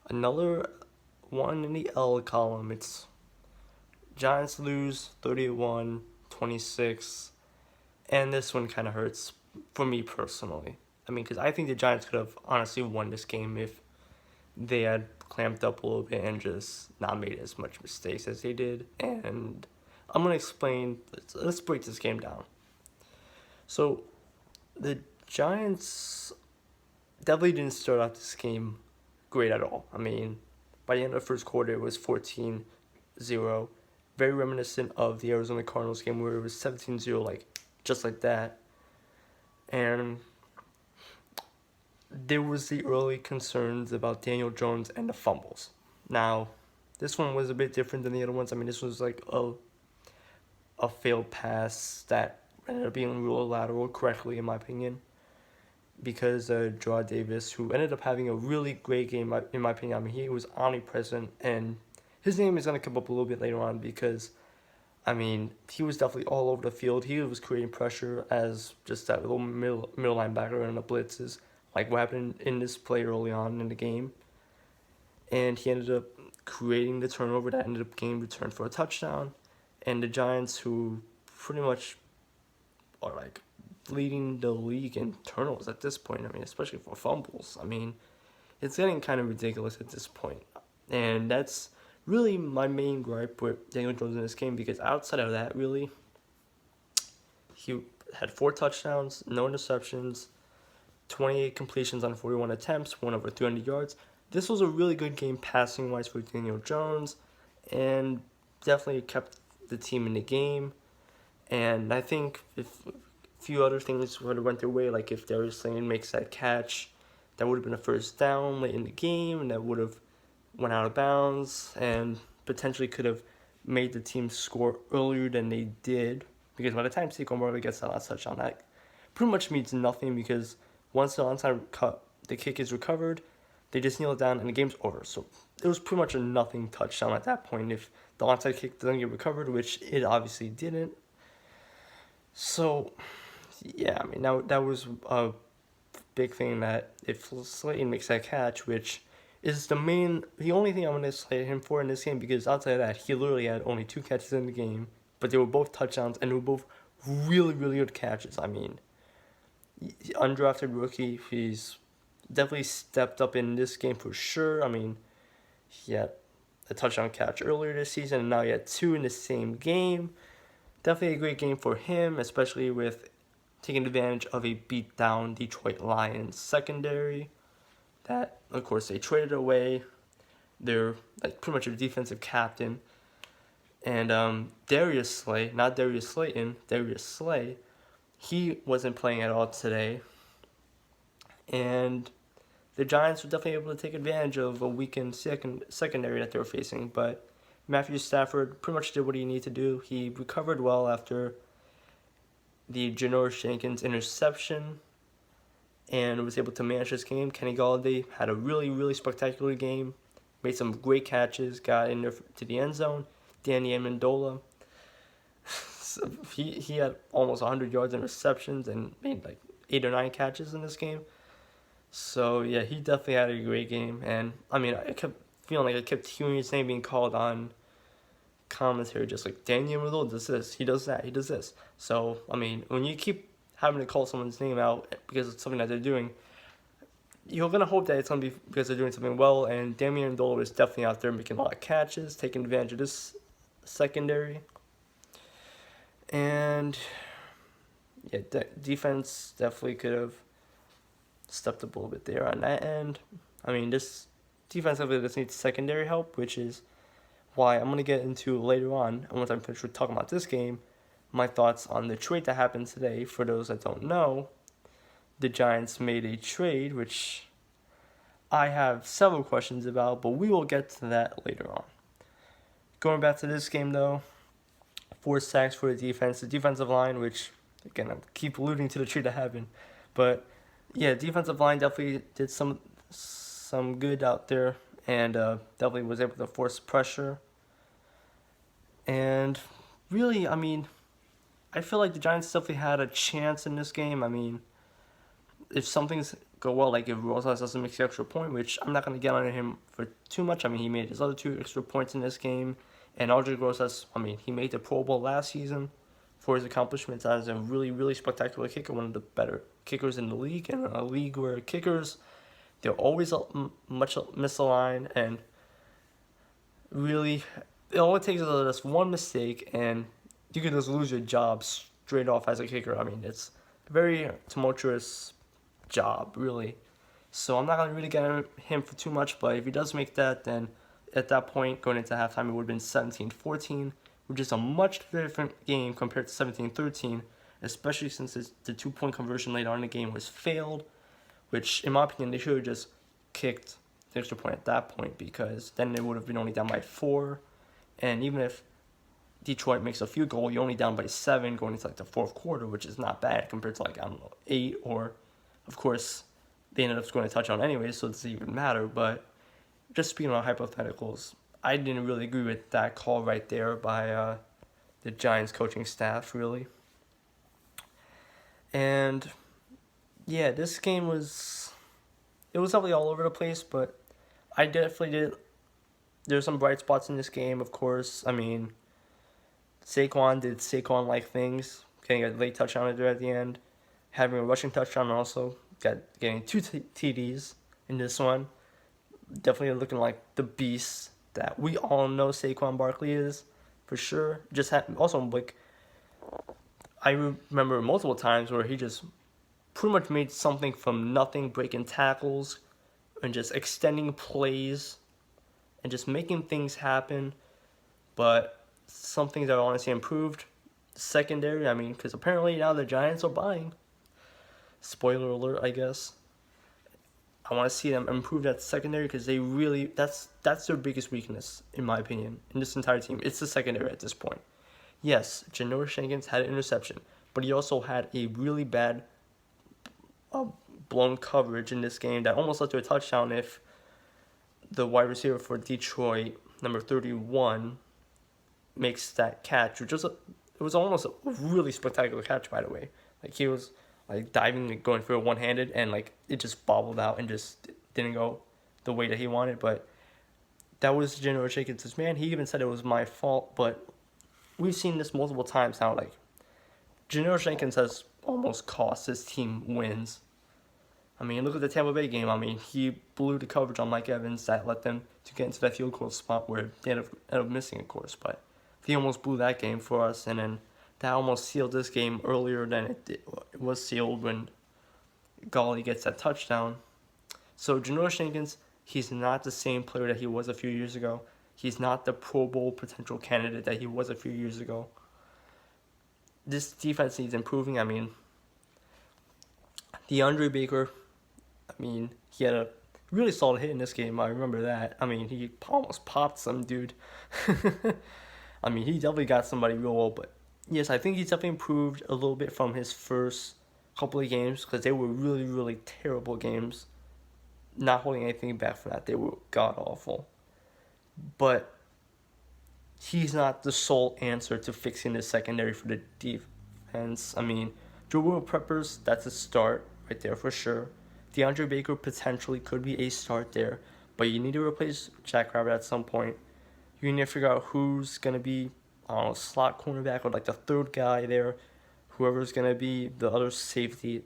Another one in the L column. It's Giants lose 31-26, and this one kind of hurts for me personally. I mean, because I think the Giants could have honestly won this game if they had clamped up a little bit and just not made as much mistakes as they did. And I'm gonna explain. Let's break this game down. So the Giants definitely didn't start out this game great at all. I mean, by the end of the first quarter, it was 14-0. Very reminiscent of the Arizona Cardinals game where it was 17-0, like just like that. And there was the early concerns about Daniel Jones and the fumbles. Now, this one was a bit different than the other ones. I mean, this was like a failed pass that ended up being ruled lateral correctly, in my opinion, because Jarrad Davis, who ended up having a really great game, in my opinion. I mean, he was omnipresent, and his name is going to come up a little bit later on because, I mean, he was definitely all over the field. He was creating pressure as just that little middle linebacker in the blitzes, like what happened in this play early on in the game. And he ended up creating the turnover that ended up getting returned for a touchdown. And the Giants, who pretty much are like leading the league in turnovers at this point. I mean, especially for fumbles. I mean, it's getting kind of ridiculous at this point. And that's really my main gripe with Daniel Jones in this game because outside of that, really, he had 4 touchdowns, no interceptions, 28 completions on 41 attempts, won over 300 yards. This was a really good game passing-wise for Daniel Jones and definitely kept the team in the game. And I think if a few other things would have went their way, like if Darius Slayton makes that catch, that would have been a first down late in the game, and that would have went out of bounds and potentially could have made the team score earlier than they did. Because by the time Saquon Barkley gets that last touchdown, that pretty much means nothing because once the onside the kick is recovered, they just kneel it down and the game's over. So it was pretty much a nothing touchdown at that point if the onside kick doesn't get recovered, which it obviously didn't. So, yeah, I mean, that was a big thing that if Slayton makes that catch, which is the only thing I'm going to slate him for in this game because outside of that, he literally had only 2 catches in the game, but they were both touchdowns and they were both really, really good catches. I mean, undrafted rookie, he's definitely stepped up in this game for sure. I mean, he had a touchdown catch earlier this season and now he had 2 in the same game. Definitely a great game for him, especially with taking advantage of a beat-down Detroit Lions secondary that, of course, they traded away. They're like pretty much a defensive captain. And Darius Slay, not Darius Slayton, Darius Slay, he wasn't playing at all today. And the Giants were definitely able to take advantage of a weakened secondary that they were facing, but Matthew Stafford pretty much did what he needed to do. He recovered well after the Janoris Jenkins interception and was able to manage this game. Kenny Golladay had a really, really spectacular game, made some great catches, got in there to the end zone. Danny Amendola, so he had almost 100 yards in receptions and made like 8 or 9 catches in this game. So, yeah, he definitely had a great game. And, I mean, I kept feeling like I kept hearing his name being called on commentary, just like Daniel Amendola does this, he does that, he does this. So, I mean, when you keep having to call someone's name out because it's something that they're doing, you're going to hope that it's going to be because they're doing something well, and Damian Amendola is definitely out there making a lot of catches, taking advantage of this secondary. And, yeah, defense definitely could have stepped up a little bit there on that end. I mean, this defense definitely just needs secondary help, which is why I'm going to get into later on, and once I'm finished with talking about this game, my thoughts on the trade that happened today. For those that don't know, the Giants made a trade, which I have several questions about, but we will get to that later on. Going back to this game, though, 4 sacks for the defensive line, which, again, I keep alluding to the trade that happened, but yeah, defensive line definitely did some good out there and definitely was able to force pressure. And really, I mean, I feel like the Giants definitely had a chance in this game. I mean, if something's go well. Like if Rosas doesn't make the extra point, which I'm not gonna get on him for too much. I mean, he made his other 2 extra points in this game, and Aldridge Rosas, I mean, he made the Pro Bowl last season for his accomplishments as a really, really spectacular kicker, one of the better kickers in the league, and a league where kickers, they're always much misaligned, and really, it only takes just one mistake, and you can just lose your job straight off as a kicker. I mean, it's a very tumultuous job, really. So I'm not going to really get him for too much, but if he does make that, then at that point, going into halftime, it would have been 17-14, which is a much different game compared to 17-13, especially since the 2-point conversion later on in the game was failed, which, in my opinion, they should have just kicked the extra point at that point, because then they would have been only down by 4, and even if Detroit makes a field goal, you're only down by 7 going into like the 4th quarter, which is not bad compared to 8, or, of course, they ended up scoring a touchdown anyway, so it doesn't even matter. But just speaking about hypotheticals, I didn't really agree with that call right there by the Giants coaching staff, really. And yeah, this game was definitely all over the place, but I definitely did. There's some bright spots in this game, of course. I mean, Saquon did Saquon-like things, getting a late touchdown there at the end, having a rushing touchdown, and also getting 2 TDs in this one. Definitely looking like the beast that we all know Saquon Barkley is, for sure. Also, like, I remember multiple times where he just pretty much made something from nothing, breaking tackles and just extending plays and just making things happen. But some things that honestly improved. Secondary, I mean, because apparently now the Giants are buying. Spoiler alert, I guess. I want to see them improve that secondary, because they really, that's their biggest weakness, in my opinion, in this entire team. It's the secondary at this point. Yes, Janoris Jenkins had an interception, but he also had a really bad blown coverage in this game that almost led to a touchdown if the wide receiver for Detroit, number 31, makes that catch, which was it was almost a really spectacular catch, by the way. Like, he was like diving and going for a one-handed, and like it just bobbled out and just didn't go the way that he wanted. But that was Janoris Jenkins' man. He even said it was my fault, but we've seen this multiple times now. Like, Janoris Jenkins has almost cost his team wins. I mean, look at the Tampa Bay game. I mean, he blew the coverage on Mike Evans that led them to get into that field goal spot where they ended up missing, of course. But he almost blew that game for us, and then that almost sealed this game earlier than it was sealed when Galley gets that touchdown. So Janoris Jenkins, he's not the same player that he was a few years ago. He's not the Pro Bowl potential candidate that he was a few years ago. This defense needs improving. I mean, DeAndre Baker, I mean, he had a really solid hit in this game. I remember that. I mean, he almost popped some dude. I mean, he definitely got somebody real well, but yes, I think he's definitely improved a little bit from his first couple of games, because they were really, really terrible games. Not holding anything back from that. They were god-awful. But he's not the sole answer to fixing the secondary for the defense. I mean, Jabril Peppers, that's a start right there for sure. DeAndre Baker potentially could be a start there, but you need to replace Jack Rabbit at some point. You need to figure out who's going to be, I don't know, slot cornerback or like the third guy there, whoever's going to be the other safety.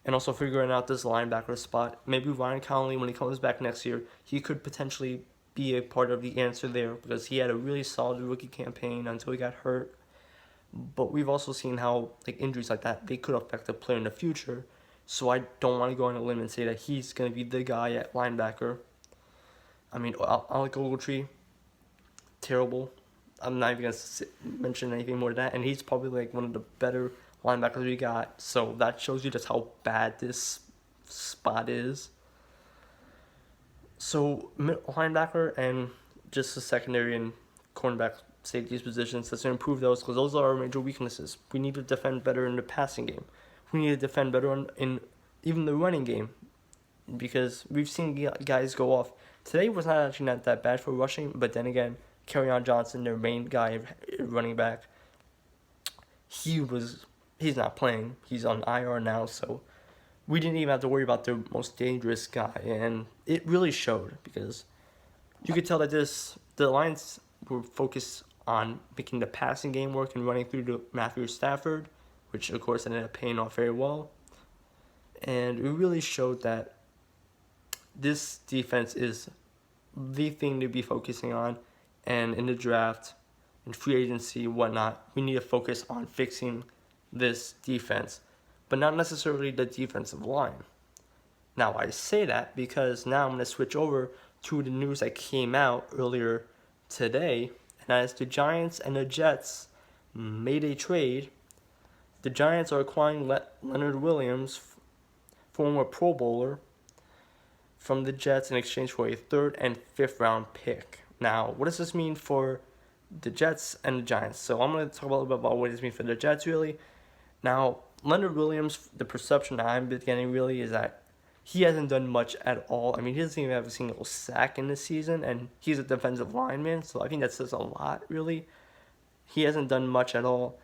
And also figuring out this linebacker spot. Maybe Ryan Connolly, when he comes back next year, he could potentially be a part of the answer there, because he had a really solid rookie campaign until he got hurt. But we've also seen how like injuries like that, they could affect a player in the future. So I don't want to go on a limb and say that he's going to be the guy at linebacker. I mean, Alec Ogletree, terrible. I'm not even going to mention anything more than that. And he's probably like one of the better linebackers we got. So that shows you just how bad this spot is. So linebacker and just the secondary and cornerback safeties positions, let's improve those, because those are our major weaknesses. We need to defend better in the passing game. We need to defend better in even the running game, because we've seen guys go off. Today was not that bad for rushing, but then again, Kerryon Johnson, their main guy, running back, he's not playing. He's on IR now, so we didn't even have to worry about their most dangerous guy, and it really showed because you could tell that the Lions were focused on making the passing game work and running through to Matthew Stafford, which of course ended up paying off very well. And it really showed that this defense is the thing to be focusing on. And in the draft, in free agency, whatnot, we need to focus on fixing this defense, but not necessarily the defensive line. Now, I say that because now I'm going to switch over to the news that came out earlier today, and that is the Giants and the Jets made a trade. The Giants are acquiring Leonard Williams, former Pro Bowler, from the Jets in exchange for a 3rd and 5th round pick. Now, what does this mean for the Jets and the Giants? So I'm going to talk a little bit about what this means for the Jets, really. Now, Leonard Williams, the perception that I've been getting, really, is that he hasn't done much at all. I mean, he doesn't even have a single sack in this season, and he's a defensive lineman, so I think that says a lot, really. He hasn't done much at all.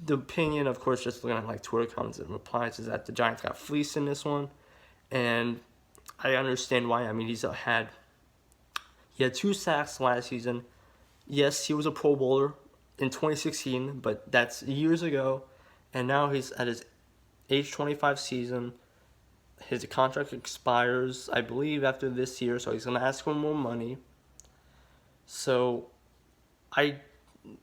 The opinion, of course, just looking at like Twitter comments and replies, is that the Giants got fleeced in this one, and I understand why. I mean, he had 2 sacks last season. Yes, he was a Pro Bowler in 2016, but that's years ago, and now he's at his age 25 season. His contract expires, I believe, after this year, so he's going to ask for more money. So I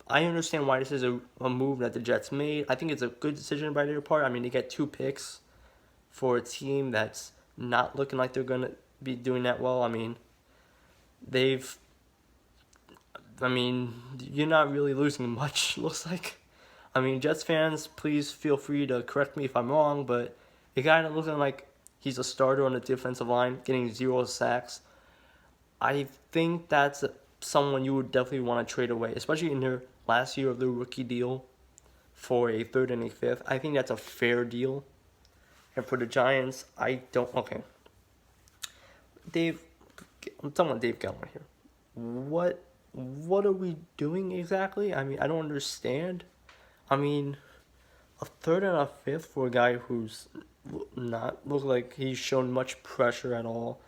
understand why this is a move that the Jets made. I think it's a good decision by their part. I mean, they get 2 picks for a team that's not looking like they're going to be doing that well. I mean, you're not really losing much, looks like. I mean, Jets fans, please feel free to correct me if I'm wrong, but a guy that looking like he's a starter on the defensive line, getting 0 sacks, I think that's someone you would definitely want to trade away, especially in their last year of the rookie deal for a 3rd and a 5th. I think that's a fair deal. And for the Giants, okay. I'm talking about Dave Gettleman here. What are we doing exactly? I mean, I don't understand. I mean, a 3rd and a 5th for a guy who's not look like he's shown much pressure at all.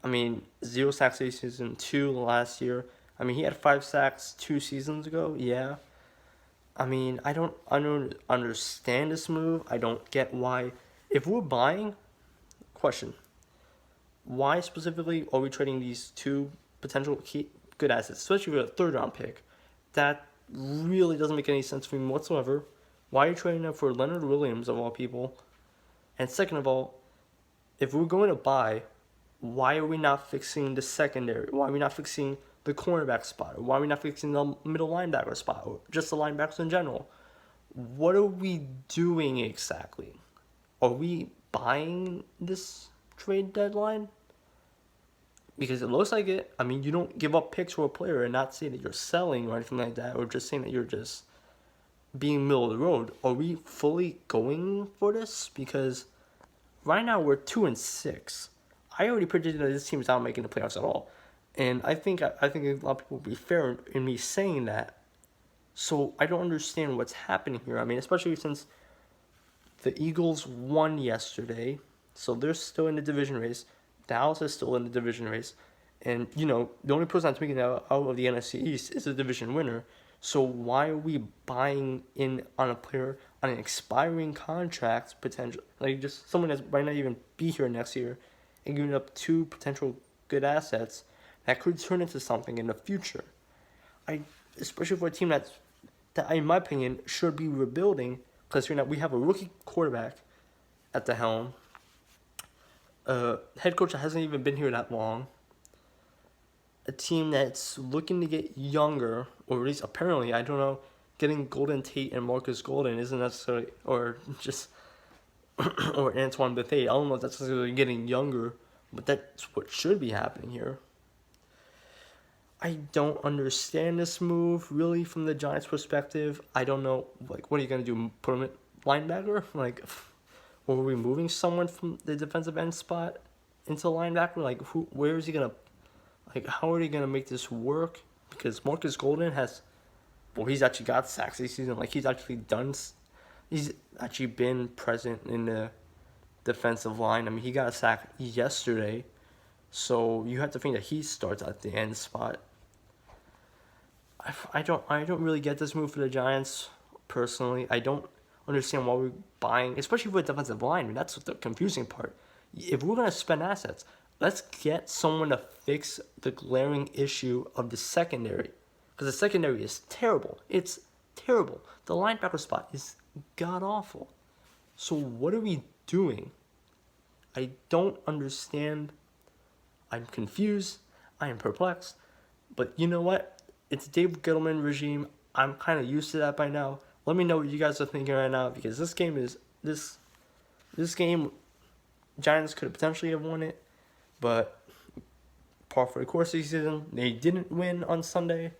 I mean, 0 sacks this season, 2 last year. I mean, he had 5 sacks 2 seasons ago. Yeah. I mean, I don't understand this move. I don't get why. If we're buying, question, why specifically are we trading these 2 potential good assets, especially with a 3rd round pick? That really doesn't make any sense for me whatsoever. Why are you trading them for Leonard Williams, of all people? And second of all, if we're going to buy, why are we not fixing the secondary? Why are we not fixing the cornerback spot? Why are we not fixing the middle linebacker spot? Or just the linebackers in general? What are we doing exactly? Are we buying this trade deadline? Because it looks like it. I mean, you don't give up picks for a player and not say that you're selling or anything like that, or just saying that you're just being middle of the road. Are we fully going for this? Because right now we're 2-6. I already predicted that this team is not making the playoffs at all, and I think a lot of people will be fair in me saying that. So I don't understand what's happening here. I mean, especially since the Eagles won yesterday, so they're still in the division race. Dallas is still in the division race, and the only person that's making it out of the NFC East is the division winner. So why are we buying in on a player on an expiring contract potential, like just someone that might not even be here next year, and giving up 2 potential good assets that could turn into something in the future? Especially for a team that in my opinion should be rebuilding, because we have a rookie quarterback at the helm, head coach that hasn't even been here that long, a team that's looking to get younger, or at least apparently, I don't know, getting Golden Tate and Marcus Golden isn't necessarily, or just, or Antoine Bethea, I don't know if that's necessarily getting younger, but that's what should be happening here. I don't understand this move, really, from the Giants' perspective. I don't know, what are you going to do, put him at linebacker? Or are we moving someone from the defensive end spot into linebacker? Where is he going to, how are they going to make this work? Because Marcus Golden he's actually got sacks this season. He's actually done He's actually been present in the defensive line. I mean, he got a sack yesterday, so you have to think that he starts at the end spot. I don't really get this move for the Giants personally. I don't understand why we're buying, especially for a defensive line. I mean, that's the confusing part. If we're gonna spend assets, let's get someone to fix the glaring issue of the secondary, because the secondary is terrible. It's terrible. The linebacker spot is god awful. So what are we doing? I don't understand. I'm confused. I am perplexed. But you know what? It's Dave Gettleman regime. I'm kind of used to that by now. Let me know what you guys are thinking right now, because this game, Giants could potentially have won it, but par for the course of the season, they didn't win on Sunday.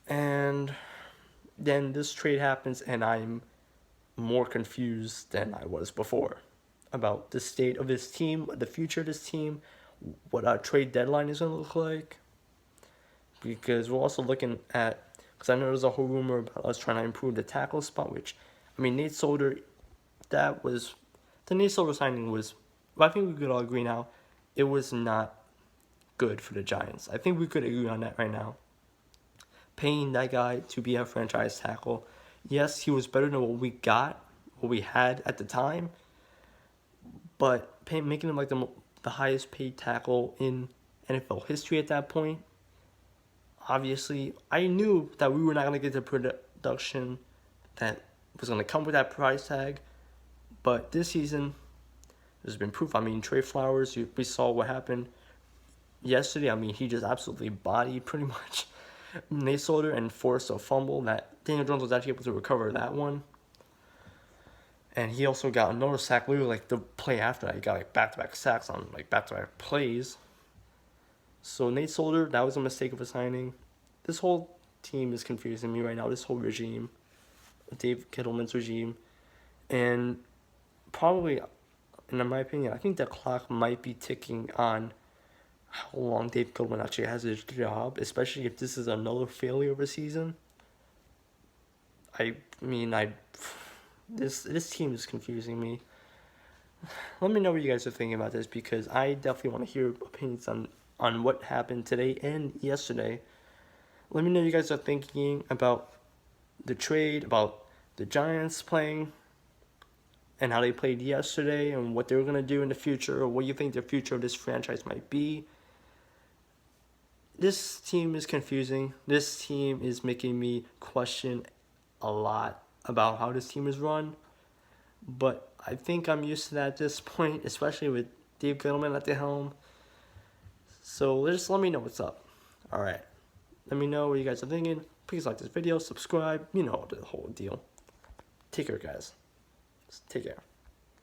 And then this trade happens, and I'm more confused than I was before about the state of this team, the future of this team, what our trade deadline is going to look like. Because we're also looking at, because I know there's a whole rumor about us trying to improve the tackle spot, which, I mean, Nate Solder, the Nate Solder signing was, I think we could all agree now, it was not good for the Giants. I think we could agree on that right now. Paying that guy to be a franchise tackle, yes, he was better than what we had at the time, but making him like the highest paid tackle in NFL history at that point, obviously, I knew that we were not going to get the production that was going to come with that price tag. But this season, there's been proof. I mean, Trey Flowers, we saw what happened yesterday. I mean, he just absolutely bodied pretty much Nate Solder and forced a fumble that Daniel Jones was actually able to recover that one. And he also got another sack, literally like the play after that. He got like back-to-back sacks on like back-to-back plays. So Nate Solder, that was a mistake of a signing. This whole team is confusing me right now. This whole regime, Dave Gettleman's regime, and probably, in my opinion, I think the clock might be ticking on how long Dave Gettleman actually has his job, especially if this is another failure of a season. This team is confusing me. Let me know what you guys are thinking about this, because I definitely want to hear opinions on what happened today and yesterday. Let me know what you guys are thinking about the trade, about the Giants playing, and how they played yesterday, and what they're going to do in the future, or what you think the future of this franchise might be. This team is confusing. This team is making me question a lot about how this team is run. But I think I'm used to that at this point, especially with Dave Gettleman at the helm. So just let me know what's up. All right. Let me know what you guys are thinking. Please like this video, subscribe. You know the whole deal. Take care, guys. Take care.